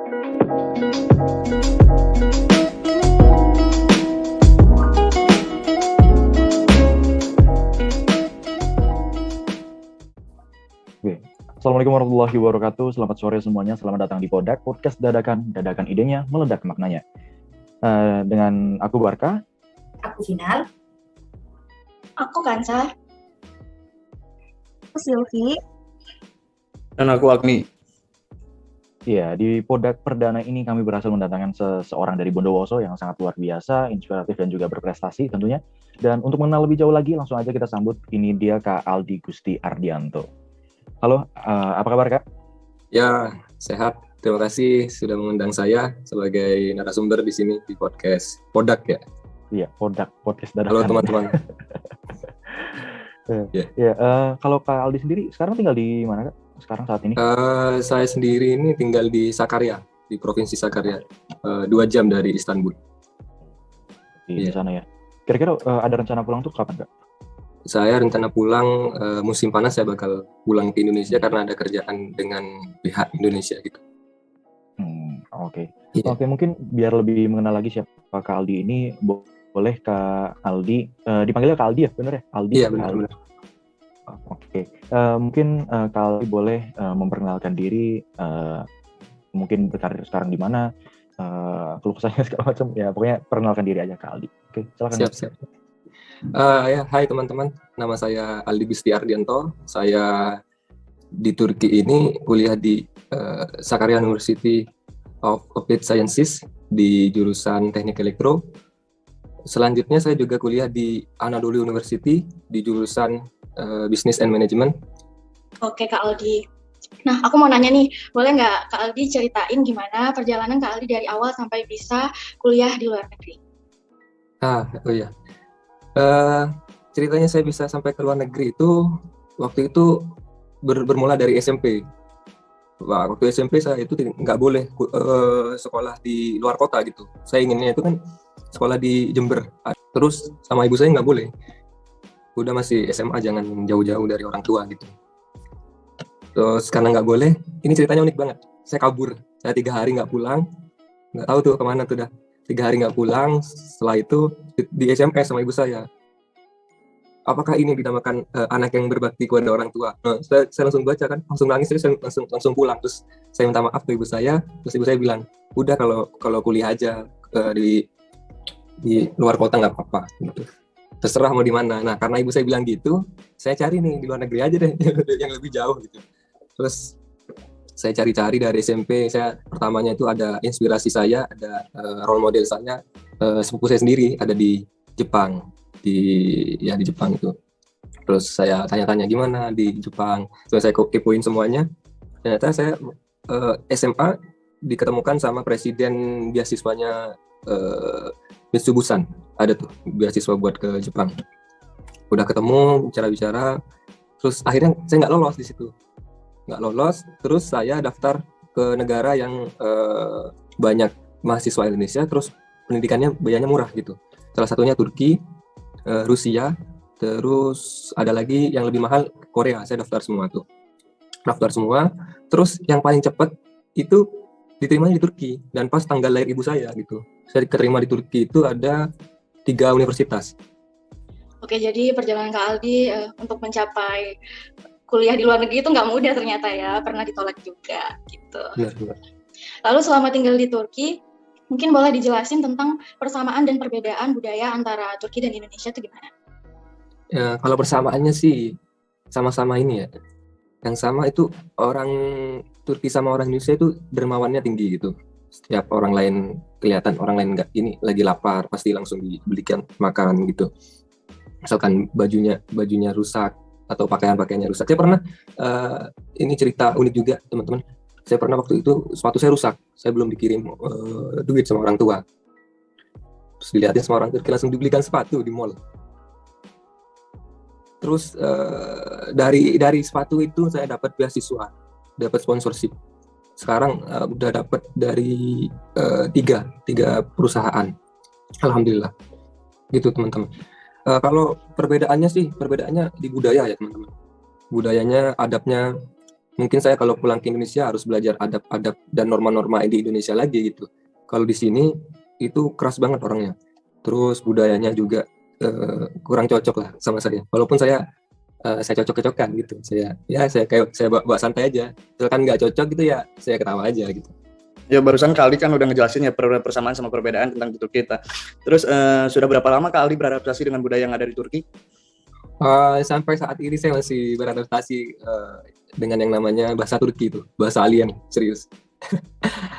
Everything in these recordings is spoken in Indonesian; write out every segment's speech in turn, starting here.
Assalamualaikum warahmatullahi wabarakatuh. Selamat sore semuanya. Selamat datang di Podak, podcast dadakan idenya, meledak maknanya. Dengan aku Barka. Aku Final. Aku Kansa. Aku Silvi. Dan aku Agni. Iya, di Podak perdana ini kami berhasil mendatangkan seseorang dari Bondowoso yang sangat luar biasa, inspiratif dan juga berprestasi tentunya. Dan untuk mengenal lebih jauh lagi, langsung aja kita sambut. Ini dia Kak Aldi Gusti Ardianto. Halo, apa kabar Kak? Ya, sehat. Terima kasih sudah mengundang saya sebagai narasumber di sini di podcast Podak ya. Iya, Podak, podcast dadakan. Halo teman-teman. Kalau Kak Aldi sendiri sekarang tinggal di mana Kak? Sekarang saat ini? Saya sendiri ini tinggal di Sakarya, di Provinsi Sakarya, 2 jam dari Istanbul. Di sana ya. Kira-kira ada rencana pulang tuh kapan Kak? Saya rencana pulang musim panas, saya bakal pulang ke Indonesia karena ada kerjaan dengan pihak Indonesia gitu. Oke. Yeah. Oke, mungkin biar lebih mengenal lagi siapa Kak Aldi ini, boleh Kak Aldi dipanggilnya Kak Aldi ya, benar ya? Aldi. Iya, benar. Oke. Mungkin Kak Aldi boleh memperkenalkan diri, mungkin berkarir sekarang di mana, keluh kesahnya segala macam ya, pokoknya perkenalkan diri aja Kak Aldi. Oke, silakan. Siap. Hai teman-teman, nama saya Aldi Gusti Ardianto. Saya di Turki ini kuliah di Sakarya University of Applied Sciences di jurusan Teknik Elektro. Selanjutnya saya juga kuliah di Anadolu University di jurusan Business and Management. Oke Kak Aldi. Nah, aku mau nanya nih, boleh nggak Kak Aldi ceritain gimana perjalanan Kak Aldi dari awal sampai bisa kuliah di luar negeri? Ceritanya saya bisa sampai ke luar negeri itu waktu itu bermula dari SMP. Waktu SMP saya itu nggak boleh sekolah di luar kota gitu. Saya inginnya itu kan sekolah di Jember. Terus sama ibu saya nggak boleh. Udah masih SMA, jangan jauh-jauh dari orang tua gitu. Terus karena nggak boleh, ini ceritanya unik banget. Saya kabur. Saya 3 hari nggak pulang. Nggak tahu tuh kemana tuh dah. 3 hari nggak pulang, setelah itu di SMS sama ibu saya. Apakah ini dinamakan anak yang berbakti kepada orang tua? Saya langsung baca kan, langsung nangis, saya langsung pulang. Terus saya minta maaf ke ibu saya, terus ibu saya bilang, udah kalau kuliah aja di luar kota nggak apa-apa. Gitu. Terserah mau di mana. Nah karena ibu saya bilang gitu, saya cari nih di luar negeri aja deh, yang lebih jauh gitu. Terus saya cari-cari dari SMP, saya pertamanya itu ada inspirasi saya, ada role model saya, sepupu saya sendiri ada di Jepang, di Jepang itu. Terus saya tanya-tanya gimana di Jepang, terus saya kepoin semuanya. Ternyata saya SMA diketemukan sama presiden beasiswanya Mitsubusan, ada tuh beasiswa buat ke Jepang. Udah ketemu, bicara-bicara, terus akhirnya saya nggak lolos di situ. Terus saya daftar ke negara yang banyak mahasiswa Indonesia, terus pendidikannya biayanya murah gitu. Salah satunya Turki, Rusia, terus ada lagi yang lebih mahal Korea. Saya daftar semua, terus yang paling cepat itu diterima di Turki, dan pas tanggal lahir ibu saya gitu. Saya diterima di Turki itu ada 3 universitas. Oke, jadi perjalanan Kak Aldi untuk mencapai kuliah di luar negeri itu nggak mudah ternyata ya, pernah ditolak juga gitu. Benar. Lalu selama tinggal di Turki, mungkin boleh dijelasin tentang persamaan dan perbedaan budaya antara Turki dan Indonesia itu gimana? Ya, kalau persamaannya sih sama-sama ini ya. Yang sama itu orang Turki sama orang Indonesia itu dermawannya tinggi gitu. Setiap orang lain kelihatan orang lain nggak ini lagi lapar, pasti langsung dibelikan makan gitu. Misalkan bajunya rusak atau pakaiannya rusak. Saya pernah ini cerita unik juga teman-teman. Saya pernah waktu itu sepatu saya rusak, saya belum dikirim duit sama orang tua. Terus dilihatin sama orang Turki, langsung dibelikan sepatu di mall. Terus dari sepatu itu saya dapat beasiswa, dapat sponsorship. Sekarang udah dapat dari tiga perusahaan. Alhamdulillah. Gitu teman-teman. Kalau perbedaannya di budaya ya teman-teman. Budayanya, adabnya mungkin saya kalau pulang ke Indonesia harus belajar adab-adab dan norma-norma di Indonesia lagi gitu. Kalau di sini itu keras banget orangnya. Terus budayanya juga kurang cocok lah sama saya. Walaupun saya cocok-cocokan gitu. Saya kayak saya bawa santai aja. Misalkan nggak cocok gitu ya saya ketawa aja gitu. Ya barusan Kak Aldi kan udah ngejelasin ya persamaan sama perbedaan tentang Turki kita. Terus sudah berapa lama Kak Aldi beradaptasi dengan budaya yang ada di Turki? Sampai saat ini saya masih beradaptasi dengan yang namanya bahasa Turki itu, bahasa alien, serius.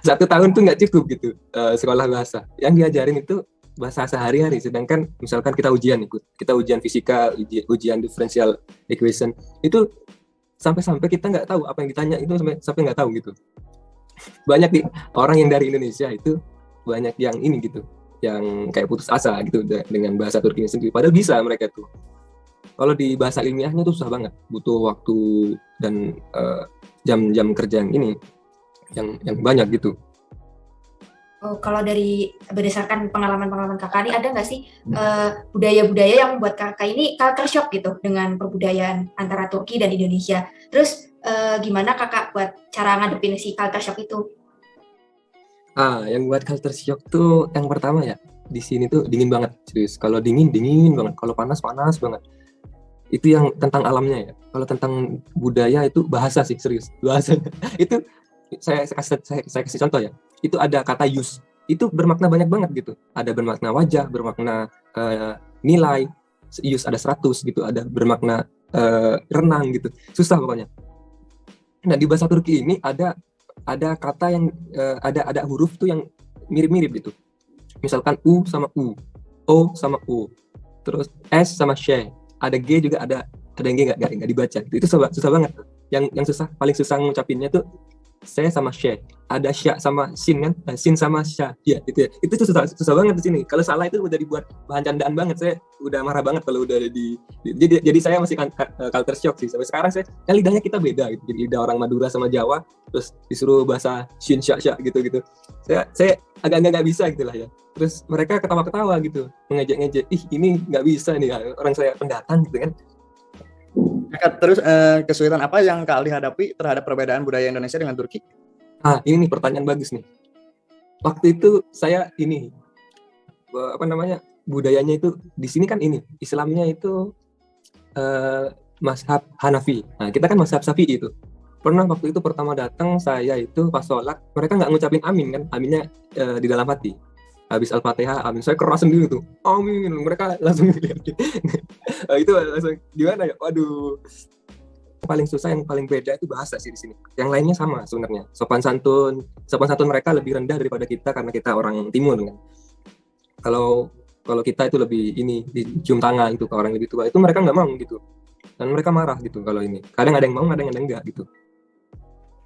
1 tahun tuh nggak cukup gitu sekolah bahasa. Yang diajarin itu bahasa sehari-hari, sedangkan misalkan kita ujian fisika, ujian differential equation, itu sampai kita nggak tahu apa yang ditanya itu sampai nggak tahu gitu. Banyak nih orang yang dari Indonesia itu banyak yang ini gitu, yang kayak putus asa gitu dengan bahasa Turki sendiri. Padahal bisa mereka tuh. Kalau di bahasa ilmiahnya tuh susah banget, butuh waktu dan jam-jam kerja yang ini yang banyak gitu. Oh, kalau dari berdasarkan pengalaman kakak ini, ada nggak sih budaya-budaya yang membuat kakak ini culture shock gitu dengan perbudayaan antara Turki dan Indonesia? Terus gimana kakak buat cara ngadepin si culture shock itu? Yang buat culture shock tuh yang pertama ya, di sini tuh dingin banget, serius. Kalau dingin banget, kalau panas banget. Itu yang tentang alamnya ya. Kalau tentang budaya itu bahasa sih, serius. Bahasa itu saya kasih contoh ya. Itu ada kata yus, itu bermakna banyak banget gitu. Ada bermakna wajah, bermakna nilai, yus ada 100 gitu, ada bermakna renang gitu. Susah pokoknya. Nah di bahasa Turki ini ada kata yang ada huruf tuh yang mirip-mirip gitu. Misalkan U sama U, O sama U, terus S sama Sh, ada G juga ada yang G nggak dibaca. Itu susah banget. Yang paling susah ngucapinnya tuh saya sama Shay, ada Sya sama Sin kan, Sin sama Sya, ya itu ya. Itu tuh susah banget di sini. Kalau salah itu udah dibuat bahan candaan banget. Saya udah marah banget kalau udah jadi saya masih culture shock sih sampai sekarang. Saya kan lidahnya kita beda gitu. Jadi lidah orang Madura sama Jawa, terus disuruh bahasa Shin Sya gitu. Saya agak nggak bisa gitu lah ya. Terus mereka ketawa-ketawa gitu, mengejek-ngejek. Ih ini nggak bisa nih, orang saya pendatang gitu kan. Terus kesulitan apa yang Kak Aldi hadapi terhadap perbedaan budaya Indonesia dengan Turki? Ini nih pertanyaan bagus nih. Waktu itu saya budayanya itu di sini kan ini Islamnya itu mazhab Hanafi. Nah kita kan mazhab Syafi'i itu. Pernah waktu itu pertama datang saya itu pas sholat mereka nggak ngucapin amin kan, aminnya di dalam hati. Habis Al-Fatihah, amin. Saya keras sendiri tuh. Amin. Mereka langsung itu langsung gimana ya? Waduh. Paling susah, yang paling beda itu bahasa sih di sini. Yang lainnya sama sebenarnya. Sopan santun mereka lebih rendah daripada kita karena kita orang timur kan. Kalau kita itu lebih ini dicium tangan itu ke orang lebih tua. Itu mereka nggak mau gitu. Dan mereka marah gitu kalau ini. Kadang ada yang mau, kadang ada yang enggak gitu.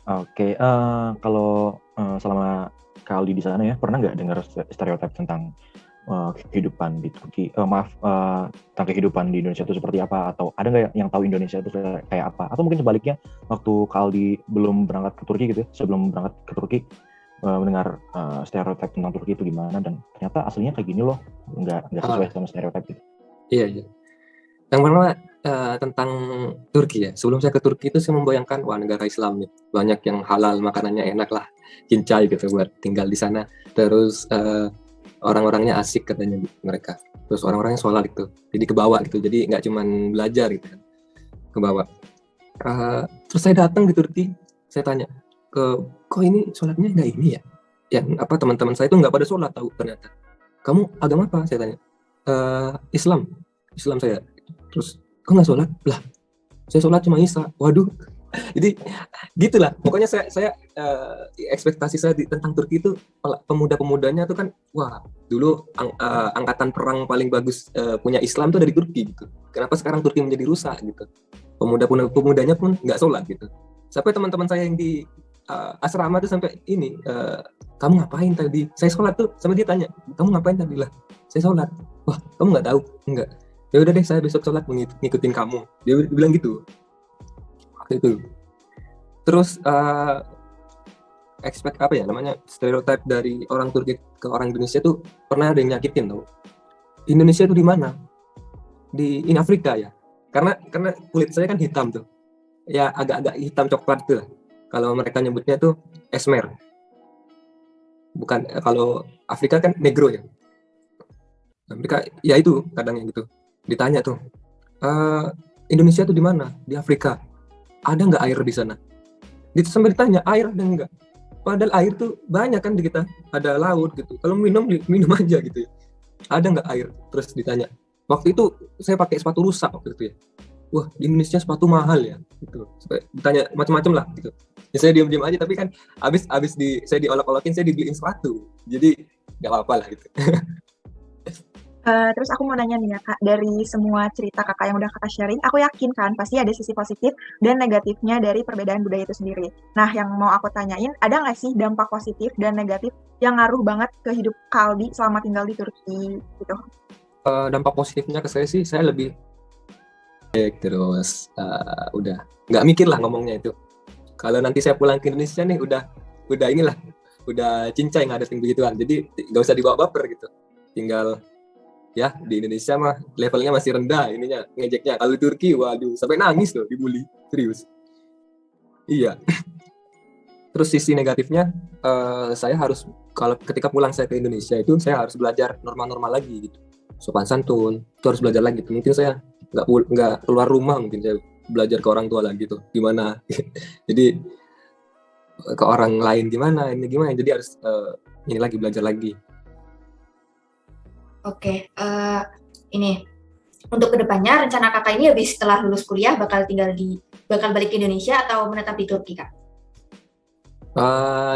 Oke, kalau selama Kak Aldi di sana ya, pernah nggak dengar stereotip tentang kehidupan di Turki? Tentang kehidupan di Indonesia itu seperti apa? Atau ada nggak yang tahu Indonesia itu kayak apa? Atau mungkin sebaliknya, waktu Kak Aldi belum berangkat ke Turki gitu ya, sebelum berangkat ke Turki, mendengar stereotip tentang Turki itu gimana? Dan ternyata aslinya kayak gini loh, nggak sesuai sama stereotip gitu. Iya. Yang pertama tentang Turki ya. Sebelum saya ke Turki itu saya membayangkan negara Islam nih. Banyak yang halal, makanannya enak lah. Kincai gitu buat tinggal di sana. Terus orang-orangnya asik katanya mereka. Terus orang-orangnya sholat gitu. Jadi ke bawah gitu. Jadi nggak cuma belajar gitu kan. Ke bawah. Terus saya datang di Turki. Saya tanya, kok ini sholatnya nggak ini ya? Yang teman-teman saya itu nggak pada sholat tahu ternyata. Kamu agama apa? Saya tanya. Islam saya. Terus kok nggak sholat? Lah, saya sholat cuma Isya. Waduh. Jadi gitulah. Pokoknya saya ekspektasi saya tentang Turki itu pemuda-pemudanya tuh kan, wah dulu angkatan perang paling bagus punya Islam tuh dari Turki gitu. Kenapa sekarang Turki menjadi rusak gitu? Pemuda-pemudanya pun nggak sholat gitu. Sampai teman-teman saya yang di asrama tuh sampai ini, kamu ngapain tadi? Saya sholat tuh, sampai dia tanya, kamu ngapain tadi? Lah, saya sholat. Wah, kamu nggak tahu? Enggak. Ya udah deh, saya besok sholat ngikutin kamu. Dia bilang gitu waktu itu. Terus stereotip dari orang Turki ke orang Indonesia tuh pernah ada yang nyakitin tau. Indonesia tuh di mana? Di Afrika ya. Karena kulit saya kan hitam tuh. ya agak-agak hitam coklat tuh lah. Kalau mereka nyebutnya tuh esmer. Bukan kalau Afrika kan negro ya. Mereka ya itu kadangnya gitu. Ditanya tuh, Indonesia tuh di mana? Di Afrika. Ada nggak air di sana? Sampai ditanya air ada nggak? Padahal air tuh banyak kan di kita. Ada laut gitu. Kalau minum aja gitu ya. Ada nggak air? Terus ditanya. Waktu itu saya pakai sepatu rusak waktu itu ya. Wah, di Indonesia sepatu mahal ya, gitu. Sampai ditanya macam-macam lah, gitu. Ya saya diam-diam aja, tapi kan abis saya diolok-olokin, saya dibeliin sepatu. Jadi nggak apa-apa lah gitu. Terus aku mau nanya nih ya Kak, dari semua cerita Kakak yang udah Kakak sharing, aku yakin kan pasti ada sisi positif dan negatifnya dari perbedaan budaya itu sendiri. Nah, yang mau aku tanyain, ada nggak sih dampak positif dan negatif yang ngaruh banget ke hidup Kak Aldi selama tinggal di Turki gitu? Dampak positifnya ke saya sih, saya lebih terus udah nggak mikir lah ngomongnya itu. Kalau nanti saya pulang ke Indonesia nih udah inilah, udah cincai ngadepin begituan. Jadi nggak usah dibawa baper gitu. Tinggal ya di Indonesia mah levelnya masih rendah ininya ngejeknya. Kalau di Turki waduh sampai nangis loh, dibully serius. Iya. Terus sisi negatifnya saya harus kalau ketika pulang saya ke Indonesia itu saya harus belajar normal-normal lagi gitu. Sopan santun itu harus belajar lagi. Mungkin saya nggak keluar rumah, mungkin saya belajar ke orang tua lagi tuh gimana. Jadi ke orang lain gimana ini gimana, jadi harus ini lagi belajar lagi. Oke, ini untuk kedepannya rencana kakak ini habis setelah lulus kuliah bakal balik ke Indonesia atau menetap di Turki kak?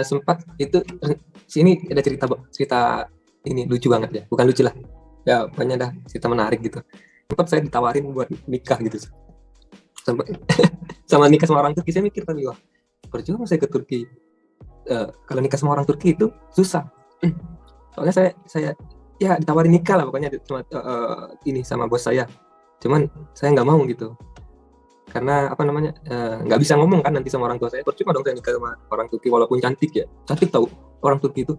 Sempat itu sini ada cerita ini lucu banget ya, bukan lucu lah ya, pokoknya dah cerita menarik gitu. Sempat saya ditawarin buat nikah gitu sama nikah sama orang Turki. Saya mikir tadi, wah percuma saya ke Turki, kalau nikah sama orang Turki itu susah. Soalnya saya ya ditawarin nikah lah pokoknya ini sama bos saya, cuman saya nggak mau gitu karena apa namanya nggak bisa ngomong kan nanti sama orang tua saya. Percuma dong saya nikah sama orang Turki walaupun cantik ya, cantik tahu orang Turki itu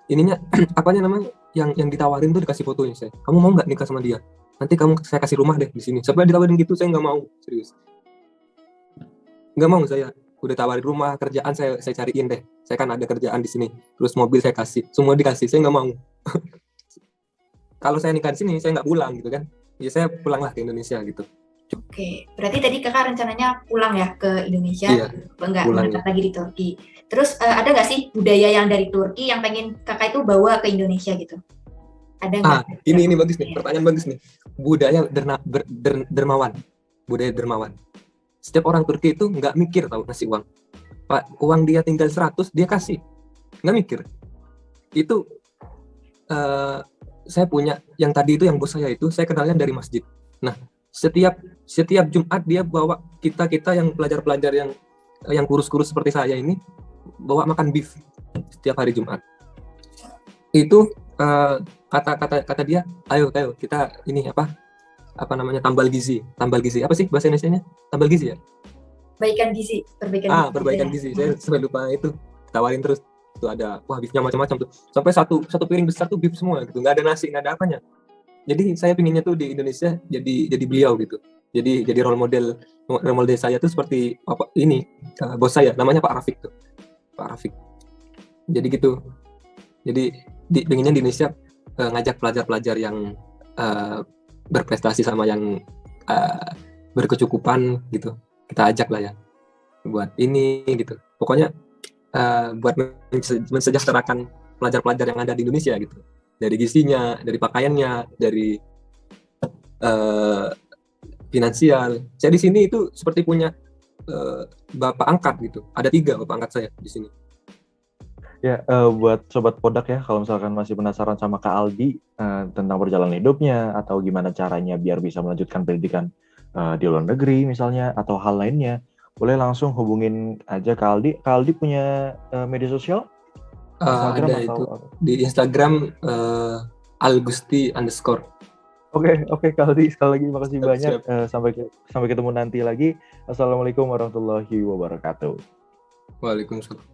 ininya apanya namanya yang ditawarin tuh dikasih fotonya. Saya, kamu mau nggak nikah sama dia, nanti saya kasih rumah deh di sini. Sampai ditawarin gitu saya nggak mau, serius nggak mau. Saya udah tawarin rumah, kerjaan saya cariin deh, saya kan ada kerjaan di sini, terus mobil saya kasih, semua dikasih, saya nggak mau. Kalau saya nikah di sini saya nggak pulang gitu kan, ya saya pulanglah ke Indonesia gitu. Oke, berarti tadi kakak rencananya pulang ya ke Indonesia, iya, nggak menetap lagi di Turki. Terus ada nggak sih budaya yang dari Turki yang pengen kakak itu bawa ke Indonesia gitu? Ada nggak? Ini bagus nih, pertanyaan bagus nih. Budaya dermawan, budaya dermawan. Setiap orang Turki itu nggak mikir tahu ngasih uang. Pak, uang dia tinggal 100 dia kasih, nggak mikir. Itu saya punya yang tadi itu, yang bos saya itu saya kenalnya dari masjid. Nah, setiap Jumat dia bawa kita yang pelajar-pelajar yang kurus-kurus seperti saya ini bawa makan beef setiap hari Jumat. Itu kata dia, ayo kita ini apa namanya tambal gizi apa sih bahasa Indonesianya, tambal gizi ya, perbaikan gizi. Saya sampai lupa itu, tawarin terus tuh ada beefnya macam-macam tuh, sampai satu piring besar tuh beef semua gitu, nggak ada nasi, nggak ada apanya. Jadi saya pinginnya tuh di Indonesia jadi beliau gitu, jadi role model saya tuh seperti apa ini, bos saya namanya Pak Rafiq. Jadi gitu, jadi pinginnya di Indonesia ngajak pelajar-pelajar yang berprestasi sama yang berkecukupan gitu, kita ajak lah ya buat ini gitu. Pokoknya buat mensejahterakan pelajar-pelajar yang ada di Indonesia gitu, dari gizinya, dari pakaiannya, dari finansial. Saya di sini itu seperti punya bapak angkat gitu, ada 3 bapak angkat saya di sini. Ya, buat Sobat Podak ya, kalau misalkan masih penasaran sama Kak Aldi tentang perjalanan hidupnya, atau gimana caranya biar bisa melanjutkan pendidikan di luar negeri misalnya, atau hal lainnya, boleh langsung hubungin aja Kak Aldi. Kak Aldi punya media sosial? Instagram ada itu, di Instagram @algusti_. Oke, Kak Aldi, sekali lagi makasih banyak. Sampai ketemu nanti lagi. Assalamualaikum warahmatullahi wabarakatuh. Waalaikumsalam.